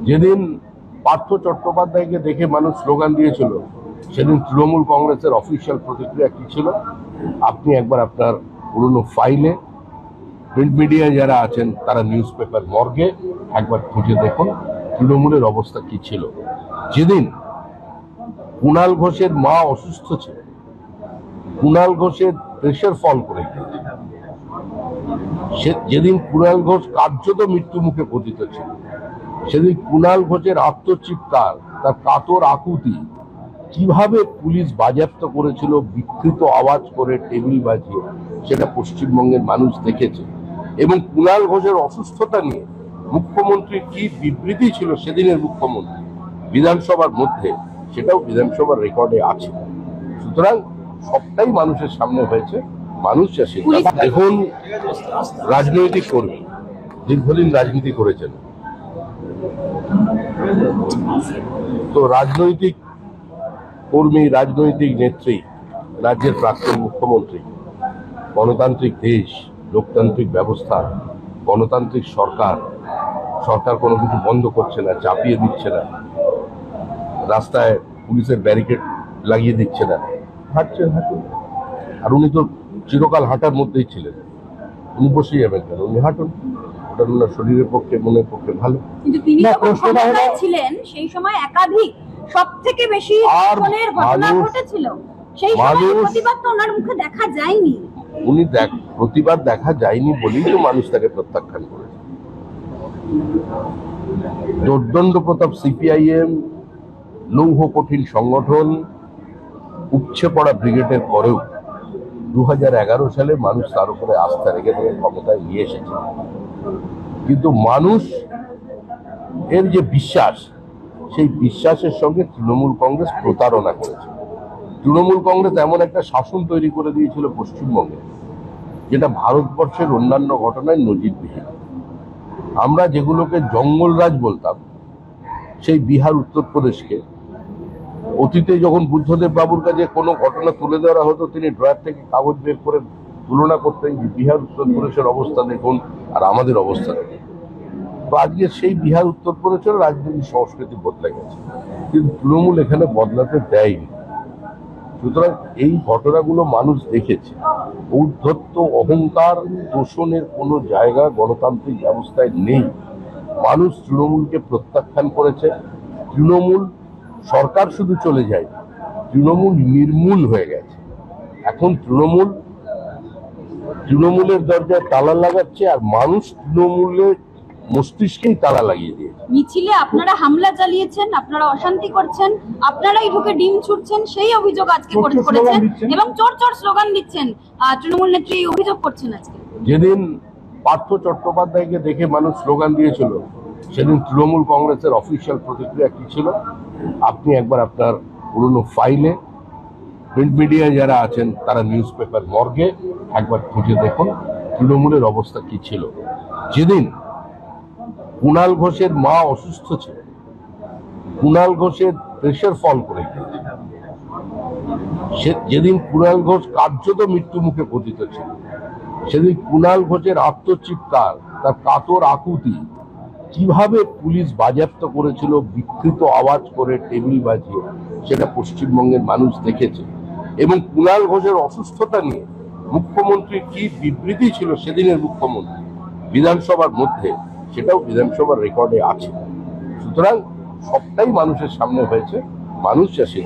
যেদিন পার্থ চট্টোপাধ্যায়কে দেখে মানুষ স্লোগান দিয়েছিল, সেদিন তৃণমূল কংগ্রেসের অফিসিয়াল প্রতিক্রিয়া কি ছিল আপনি একবার আপনার পুরনো ফাইলে, প্রিন্ট মিডিয়ায় যারা আছেন তারা নিউজ পেপার মর্গে একবার খুঁজে দেখুন তৃণমূলের অবস্থা কি ছিল। যেদিন কুণাল ঘোষের মা অসুস্থ ছিল, কুণাল ঘোষের প্রেশার ফল করে গিয়েছে, যেদিন কুণাল ঘোষ কার্যত মৃত্যু মুখে পতিত ছিল, সেদিন কুণাল ঘোষের আত্মচিৎকার, তার কাতর আকুতি কিভাবে পুলিশ বাজেয়াপ্ত করেছিল বিকৃত আওয়াজ করে, টেবিল বাজিয়ে, সেটা পশ্চিমবঙ্গের মানুষ দেখেছে। এবং কুণাল ঘোষের অসুস্থতা নিয়ে মুখ্যমন্ত্রীর কি বিবৃতি ছিল সেদিনের মুখ্যমন্ত্রী বিধানসভার মধ্যে, সেটাও বিধানসভার রেকর্ডে আছে। সুতরাং সবটাই মানুষের সামনে হয়েছে, মানুষ আসে। দেখুন, রাজনৈতিক কর্মী, দীর্ঘদিন রাজনীতি করেছেন, তো রাজনৈতিক কর্মী, রাজনৈতিক নেত্রী, রাজ্যের প্রাক্তন মুখ্যমন্ত্রী, গণতান্ত্রিক দেশ, লোকতান্ত্রিক ব্যবস্থা, গণতান্ত্রিক সরকার, সরকার কোনো কিছু বন্ধ করছে না, চাপিয়ে দিচ্ছে না, রাস্তায় পুলিশের ব্যারিকেড লাগিয়ে দিচ্ছে না, হাঁটছেন, হাঁটুন। আর উনি তো চিরকাল হাঁটার মধ্যেই ছিলেন, উনি বসে যাবেন কেন, উনি হাঁটুন, ওটা ওনার শরীরের পক্ষে, মনের পক্ষে ভালো। কিন্তু তিনি যখন ক্ষমতায় ছিলেন সেই সময় একাধিক সবথেকে বেশি খুনের ঘটনা ঘটেছিল, সেই সময় প্রতিবাদ তো ওনার মুখে দেখা যায়নি। উনি প্রতিবাদ দেখা যায়নি বলেই তো মানুষ তাকে প্রত্যাখ্যান করেছে। দোর্দণ্ড প্রতাপ সিপিআইএম, লৌহ কঠিন সংগঠন, উপচে পড়া ব্রিগেডের পরেও 2011 সালে মানুষ তার উপরে আস্থা রেখে তাকে ক্ষমতায় নিয়ে এসেছে। কিন্তু মানুষ এর যে বিশ্বাস, সেই বিশ্বাসের সঙ্গে তৃণমূল কংগ্রেস প্রতারণা করেছে। তৃণমূল কংগ্রেস এমন একটা শাসন তৈরি করে দিয়েছিল পশ্চিমবঙ্গে, যেটা ভারতবর্ষের অন্যান্য ঘটনায় নজিরবিহীন। আমরা যেগুলোকে জঙ্গলরাজ বলতাম, সেই বিহার, উত্তরপ্রদেশকে অতীতে যখন বুদ্ধদেব বাবুর কাছে কোনো ঘটনা তুলে দেওয়া হতো, তিনি ড্রয়ার থেকে কাগজ বের করে তুলনা করতেন যে বিহার, উত্তরপ্রদেশের অবস্থা দেখুন আর আমাদের অবস্থা দেখুন। তো আজকে সেই বিহার, উত্তরপ্রদেশের রাজনৈতিক সংস্কৃতি বদলে গেছে, কিন্তু তৃণমূল এখানে বদলাতে দেয়নি। সুতরাং এই ঘটনাগুলো মানুষ দেখেছে। ঔদ্ধত্য, অহংকার, দূষণের কোনো জায়গা গণতান্ত্রিক ব্যবস্থায় নেই। মানুষ তৃণমূলকে প্রত্যাখ্যান করেছে। তৃণমূল সরকার শুধু চলে যায়, তৃণমূল নির্মূল হয়ে গেছে। এখন তৃণমূলের দরজায় তালা লাগাচ্ছে, আর মানুষ তৃণমূলের মস্তিষ্কেই তালা লাগিয়ে দিয়েছে। মিছিলে আপনারা হামলা চালিয়েছেন, আপনারা অশান্তি করছেন, আপনারাই ঢুকে ডিম ছুটছেন, সেই অভিযোগ আজকে করেছেন এবং চোর চোর স্লোগান দিচ্ছেন। তৃণমূল নেত্রী এই অভিযোগ করছেন আজকে। যেদিন পার্থ চট্টোপাধ্যায়কে দেখে মানুষ স্লোগান দিয়েছিল, সেদিন তৃণমূল কংগ্রেসের অফিসিয়াল প্রতিক্রিয়া কি ছিল আপনি একবার আপনার পুরনো ফাইলে, প্রিন্ট মিডিয়ায় যারা আছেন তারা নিউজ পেপার মর্গে একবার খুঁজে দেখুন তৃণমূলের অবস্থা কি ছিল। যেদিন কুণাল ঘোষের মা অসুস্থ ছিল, কুণাল ঘোষের প্রেশার ফল করে গিয়েছে, যেদিন কুণাল ঘোষ কার্যত মৃত্যু মুখে পতিত ছিল, সেদিন কুণাল ঘোষের আত্মচিৎকার, তার কাতর আকুতি কিভাবে পুলিশ বাজেয়াপ্ত করেছিল বিকৃত আওয়াজ করে, টেবিল বাজিয়ে, সেটা পশ্চিমবঙ্গের মানুষ দেখেছে। এবং কুণাল ঘোষের অসুস্থতা নিয়ে মুখ্যমন্ত্রীর কি বিবৃতি ছিল সেদিনের মুখ্যমন্ত্রী বিধানসভার মধ্যে, সেটাও বিধানসভার রেকর্ডে আছে। সুতরাং সবটাই মানুষের সামনে হয়েছে, মানুষ আসে।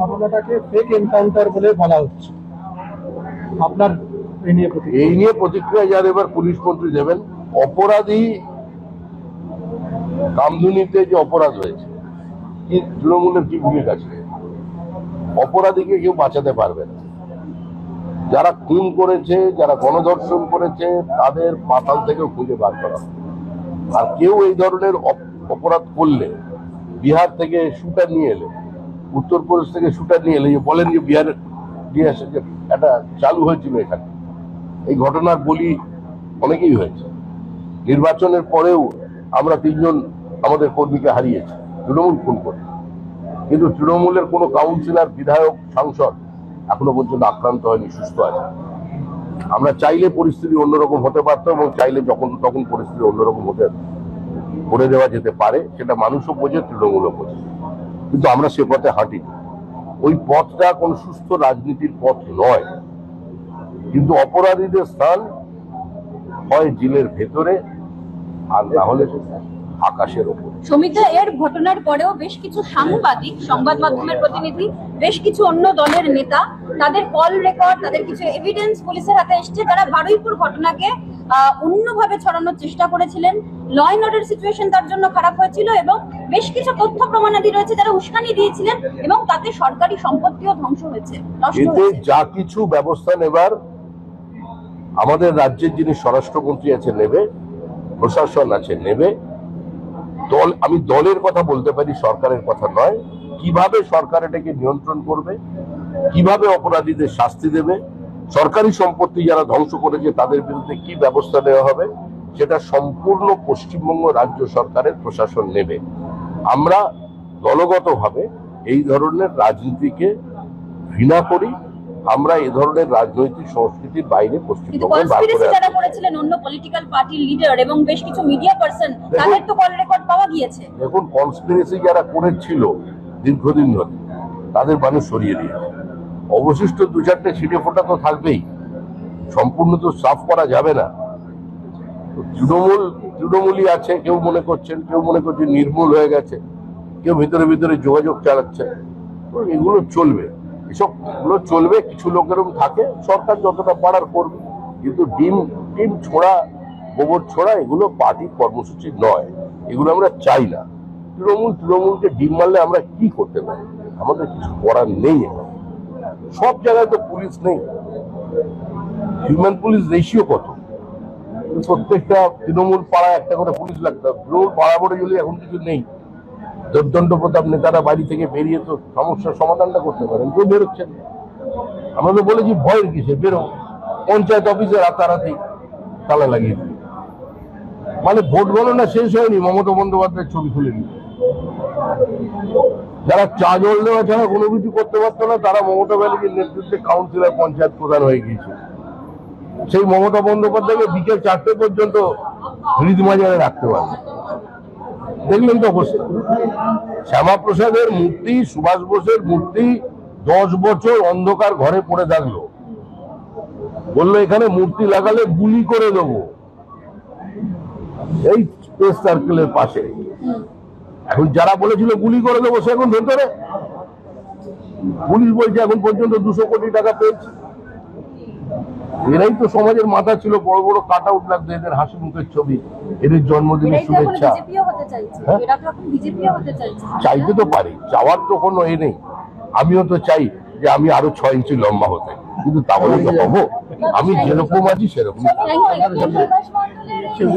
ঘটনাটাকে ফেক এনকাউন্টার বলে বলা হচ্ছে, আপনার এই নিয়ে প্রতিক্রিয়া যার এবার পুলিশ মন্ত্রী দেবেন। অপরাধী কামদুনিতে যে অপরাধ হয়েছে, কি তৃণমূলের কি ভূমিকা ছিল? অপরাধীকে কেউ বাঁচাতে পারবে না। যারা খুন করেছে, যারা গণধর্ষণ করেছে, তাদের পাতাল থেকেও খুঁজে বার করা হবে। আর কেউ এই ধরনের অপরাধ করলে, বিহার থেকে শুটার নিয়ে এলে, উত্তরপ্রদেশ থেকে শুটার নিয়ে এলে, বলেন যে বিহারে দিয়ে আসে যে একটা চালু হয়েছিল এখানে, এই ঘটনার বলি অনেকেই হয়েছে। নির্বাচনের পরেও আমরা 3 জন আমাদের কর্মীকে হারিয়েছি তৃণমূল খুন করে, কিন্তু তৃণমূলের কোনো কাউন্সিলর, বিধায়ক, সাংসদ এখনো পর্যন্ত আক্রান্ত হয়নি, সুস্থ আছে। আমরা চাইলে পরিস্থিতি অন্যরকম হতে পারতো, এবং চাইলে যখন তখন পরিস্থিতি অন্যরকম হতে করে দেওয়া যেতে পারে, সেটা মানুষও বোঝে, তৃণমূলও বোঝে, কিন্তু আমরা সে পথে হাঁটিনি। ওই পথটা কোন সুস্থ রাজনীতির পথ নয়। কিন্তু অপরাধীদের স্থান হয় জেলের ভেতরে, আর না হলে আকাশের ওপর। সমিতা, এর ঘটনার পরেও বেশ কিছু সাংবাদিক, সংবাদ মাধ্যমের প্রতিনিধি, বেশ কিছু অন্য দলের নেতা, তাদের কল রেকর্ড, তাদের কিছু এভিডেন্স পুলিশের হাতে এসছে, তারা বারুইপুর ঘটনাকে অন্যভাবে ছড়ানোর চেষ্টা করেছিলেন। ল অ্যান্ড অর্ডার সিচুয়েশন তার জন্য খারাপ হয়েছিল এবং বেশ কিছু তথ্য প্রমাণাদি রয়েছে যারা উস্কানি দিয়েছিলেন এবং তাতে সরকারি সম্পত্তিও ধ্বংস হয়েছে, নষ্ট এতে হয়েছে। যা কিছু ব্যবস্থা নেবার আমাদের রাজ্যের যিনি স্বরাষ্ট্রমন্ত্রী আছে নেবে, প্রশাসন আছে নেবে। দল, আমি দলের কথা বলতে পারি, সরকারের কথা নয়। কিভাবে সরকার এটাকে নিয়ন্ত্রণ করবে, কিভাবে অপরাধীদের শাস্তি দেবে, সরকারি সম্পত্তি যারা ধ্বংস করেছে তাদের বিরুদ্ধে কি ব্যবস্থা নেওয়া হবে, সেটা সম্পূর্ণ পশ্চিমবঙ্গ রাজ্য সরকারের প্রশাসন নেবে। আমরা দলগতভাবে এই ধরনের রাজনীতিকে ঘৃণা করি। আমরা এই ধরনের রাজনৈতিক সংস্কৃতির বাইরে কিন্তু পশ্চিমবঙ্গে বার কনস্পিরেসি করে যারা আনতে। করেছিলেন অন্য পলিটিক্যাল পার্টির লিডার এবং বেশ কিছু মিডিয়া পার্সন, তাদের তো কল রেকর্ড পাওয়া গিয়েছে। দেখুন, কনস্পিরেসি যারা করেছিল দীর্ঘদিন ধরে, তাদের মানুষ সরিয়ে দিয়েছে। অবশিষ্ট দু চারটে ছিটে ফোটা তো থাকবেই, সম্পূর্ণ তো সাফ করা যাবে না। তো তৃণমূলই আছে, কেউ মনে করছেন, কেউ মনে করছেন নির্মূল হয়ে গেছে, কেউ ভিতরে ভিতরে যোগাযোগ চালাচ্ছে। তো এগুলো চলবে, এগুলো চলবে। কিছু লোক এরকম থাকে, সরকার যতটা পারার করবে, কিন্তু ডিম ছোড়া, গোবর ছোড়া এগুলো পার্টির কর্মসূচি নয়, এগুলো আমরা চাই না। তৃণমূলকে ডিম মারলে আমরা কি করতে পারি? আমাদের কিছু করার নেই। সব জায়গায় তো পুলিশ নেই। হিউম্যান পুলিশ রেশিও কত? প্রত্যেকটা তৃণমূল পাড়ায় একটা করে পুলিশ লাগতো। তৃণমূল পাড়া বলে যদি এখন কিছু নেই, দুর্দণ্ড প্রতাপ নেতারা বাড়ি থেকে বেরিয়ে তো সমস্যার সমাধানটা করতে পারেন, কেউ বেরোচ্ছেন। আমরা তো বলেছি ভয়ের কিসে, বেরো। পঞ্চায়েত অফিসে রাতারাতি তালা লাগিয়ে দিল, মানে ভোট গণনা শেষ হয়নি, মমতা বন্দ্যোপাধ্যায়ের ছবি খুলে দিল। যারা চা জল দেওয়া ছাড়া কোনো কিছু করতে পারতো না, তারা মমতা ব্যানার্জির নেতৃত্বে কাউন্সিলর, পঞ্চায়েত প্রধান হয়ে গিয়েছে। সেই মমতা বন্দ্যোপাধ্যায়কে বিকেল 4টে পর্যন্ত হৃদমাজারে রাখতে পারবে। দেখলেন তো অবশ্যই, শ্যামাপ্রসাদের মূর্তি, সুভাষ বোসের মূর্তি 10 বছর অন্ধকার ঘরে পড়ে থাকলো, বললো এখানে মূর্তি লাগালে গুলি করে দেবো, এই স্পেস সার্কেলের পাশে। এখন যারা বলেছিল গুলি করে দেবো, সে এখন ভেতরে। পুলিশ বলছে এখন পর্যন্ত 200 কোটি টাকা পেয়েছে। এরাই তো সমাজের মাথা ছিল, বড় বড় কাট আউট লাগতো, এদের হাসি মুখের ছবি, এদের জন্মদিনের শুভেচ্ছা। হ্যাঁ? চাইতে তো পারি, চাওয়ার তো কোনো এ নেই। আমিও তো চাই যে আমি আরো 6 ইঞ্চি লম্বা হতে, কিন্তু তাহলে তো হবো। আমি যেরকম আছি সেরকম।